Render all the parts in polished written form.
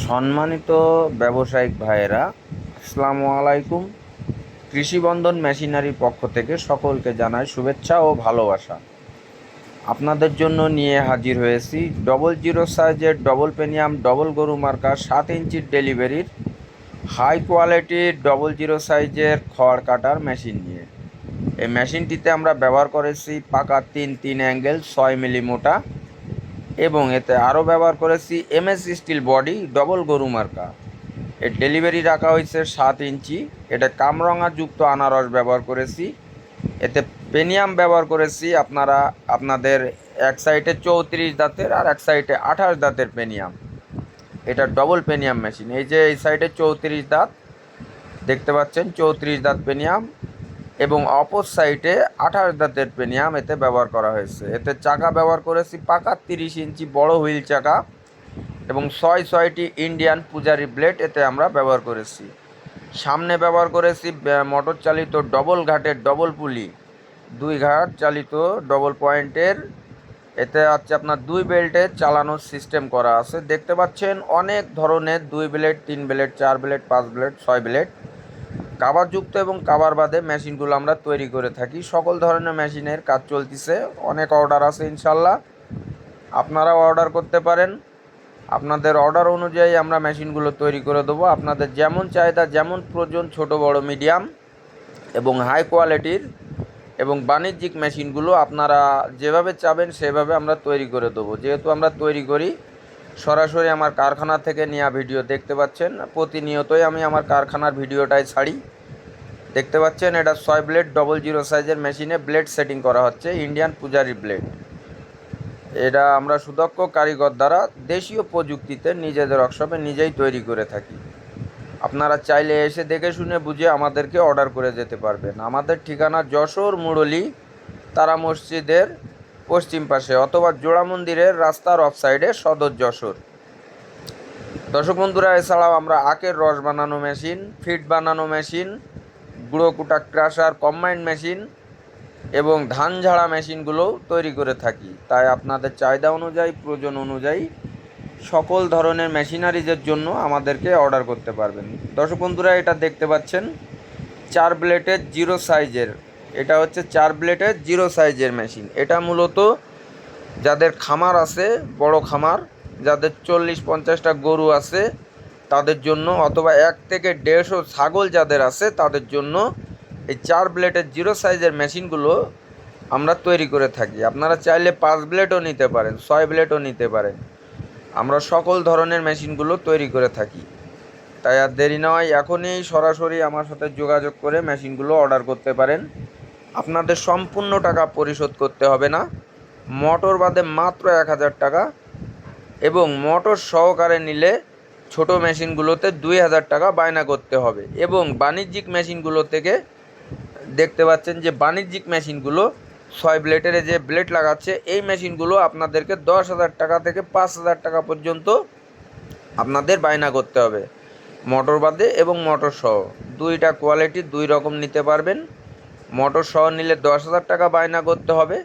সম্মানিত ব্যবসায়িক ভাইয়েরা, আসসালামু আলাইকুম। কৃষি বন্ধন মেশিনারির পক্ষ থেকে সকলকে জানাই শুভেচ্ছা ও ভালোবাসা। আপনাদের জন্য নিয়ে হাজির হয়েছি 00 সাইজের ডবল পেনিয়াম ডবল গরু মার্কা 7 ইঞ্চির ডেলিভারির হাই কোয়ালিটির 00 সাইজের খড় কাটার মেশিন নিয়ে। এই মেশিনটিতে আমরা ব্যবহার করেছি পাকা 3 অ্যাঙ্গেল 6 মিলি মোটা, এবং এতে আরও ব্যবহার করেছি এমএস স্টিল বডি ডবল গরু মার্কা। এর ডেলিভারি রাখা হয়েছে 7 ইঞ্চি। এটা কামরঙা যুক্ত আনারস ব্যবহার করেছি। এতে পেনিয়াম ব্যবহার করেছি আপনাদের এক সাইডে 34 দাঁতের আর এক সাইডে 28 দাঁতের পেনিয়াম। এটা ডবল পেনিয়াম মেশিন। এই যে এই সাইডে 34 দাঁত দেখতে পাচ্ছেন, 34 দাঁত পেনিয়াম, এবং অপর সাইডে 28 দাঁতের পেনিয়াম এতে ব্যবহার করা হয়েছে। এতে চাকা ব্যবহার করেছি পাকা 30 ইঞ্চি বড় হুইল চাকা, এবং 6টি ইন্ডিয়ান পূজারি ব্লেড এতে আমরা ব্যবহার করেছি। সামনে ব্যবহার করেছি মোটর চালিত ডবল ঘাটের ডবল পুলি, 2 ঘাট চালিত ডবল পয়েন্টের। এতে হচ্ছে আপনার 2 বেল্টের চালানোর সিস্টেম করা আছে। দেখতে পাচ্ছেন অনেক ধরনের 2 blade, 3 blade, 4 blade, 5 blade, 6 blade কাভারযুক্ত এবং কাভার বাদে মেশিনগুলো আমরা তৈরি করে থাকি। সকল ধরনের মেশিনের কাজ চলতেছে, অনেক অর্ডার আছে ইনশাল্লাহ। আপনারাও অর্ডার করতে পারেন। আপনাদের অর্ডার অনুযায়ী আমরা মেশিনগুলো তৈরি করে দেবো। আপনাদের যেমন চাহিদা, যেমন প্রয়োজন, ছোট বড় মিডিয়াম এবং হাই কোয়ালিটির এবং বাণিজ্যিক মেশিনগুলো আপনারা যেভাবে চাবেন সেভাবে আমরা তৈরি করে দেবো। যেহেতু আমরা তৈরি করি, সরাসরি আমার কারখানা থেকে নেওয়া ভিডিও দেখতে পাচ্ছেন। প্রতিনিয়তই আমি আমার কারখানার ভিডিওটাই ছাড়ি। দেখতে পাচ্ছেন এটা 6 ব্লেড 00 সাইজের মেশিনে ব্লেড সেটিং করা হচ্ছে, ইন্ডিয়ান পূজারি ব্লেড। এটা আমরা সুদক্ষ কারিগর দ্বারা দেশীয় প্রযুক্তিতে নিজেদের ওয়ার্কশপে নিজেই তৈরি করে থাকি। আপনারা চাইলে এসে দেখে শুনে বুঝে আমাদেরকে অর্ডার করে যেতে পারবেন। আমাদের ঠিকানা যশোর মুরলী তারা মসজিদের পশ্চিম পাশে, অথবা জোড়া মন্দিরের রাস্তার অফ সাইডে, সদর যশোর। দর্শক বন্ধুরা, এছাড়াও আমরা আখের রস বানানো মেশিন, ফিড বানানো মেশিন, গুঁড়ো কুটা ক্রাশার, কম্বাইন্ড মেশিন এবং ধান ঝাড়া মেশিনগুলোও তৈরি করে থাকি। তাই আপনাদের চাহিদা অনুযায়ী, প্রয়োজন অনুযায়ী সকল ধরনের মেশিনারিজের জন্য আমাদেরকে অর্ডার করতে পারবেন। দর্শক বন্ধুরা, এটা দেখতে পাচ্ছেন 4 ব্লেডের 0 সাইজের, এটা হচ্ছে 4 ব্লেডের 0 সাইজের মেশিন। এটা মূলত যাদের খামার আছে, বড় খামার, যাদের 40-50টা গরু আছে তাদের জন্য, অথবা 1 থেকে 150 ছাগল যাদের আছে তাদের জন্য এই 4 ব্লেডের 0 সাইজের মেশিনগুলো আমরা তৈরি করে থাকি। আপনারা চাইলে 5 ব্লেডও নিতে পারেন, 6 ব্লেডও নিতে পারেন। আমরা সকল ধরনের মেশিনগুলো তৈরি করে থাকি। তাই আর দেরি নয়, এখনই সরাসরি আমার সাথে যোগাযোগ করে মেশিনগুলো অর্ডার করতে পারেন। আপনাদের সম্পূর্ণ টাকা পরিশোধ করতে হবে না। মোটর বাদে মাত্র 1000 টাকা, এবং মোটর সহকারে নিলে ছোট মেশিনগুলোতে 2000 টাকা বায়না করতে হবে। এবং বাণিজ্যিক মেশিনগুলো থেকে দেখতে পাচ্ছেন যে বাণিজ্যিক মেশিনগুলো 6 ব্লেডের যে ব্লেড লাগাচ্ছে, এই মেশিনগুলো আপনাদেরকে 10,000 টাকা থেকে 5,000 টাকা পর্যন্ত আপনাদের বায়না করতে হবে, মোটর বাদে এবং মোটর সহ। দুইটা কোয়ালিটি 2 রকম নিতে পারবেন। মোটর সহ নিলে 10,000 টাকা বায়না করতে হবে,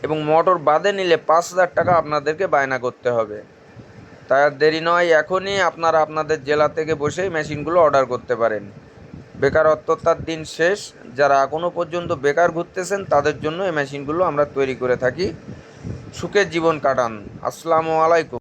এবং মোটর বাদে নিলে 5,000 টাকা আপনাদেরকে বায়না করতে হবে। তাই আর দেরি নয়, এখনই আপনারা আপনাদের জেলা থেকে বসেই মেশিনগুলো অর্ডার করতে পারেন। বেকারত্বতার দিন শেষ, যারা এখনও পর্যন্ত বেকার ঘুরতেছেন তাদের জন্য এই মেশিনগুলো আমরা তৈরি করে থাকি। সুখের জীবন কাটান। আসসালামু আলাইকুম।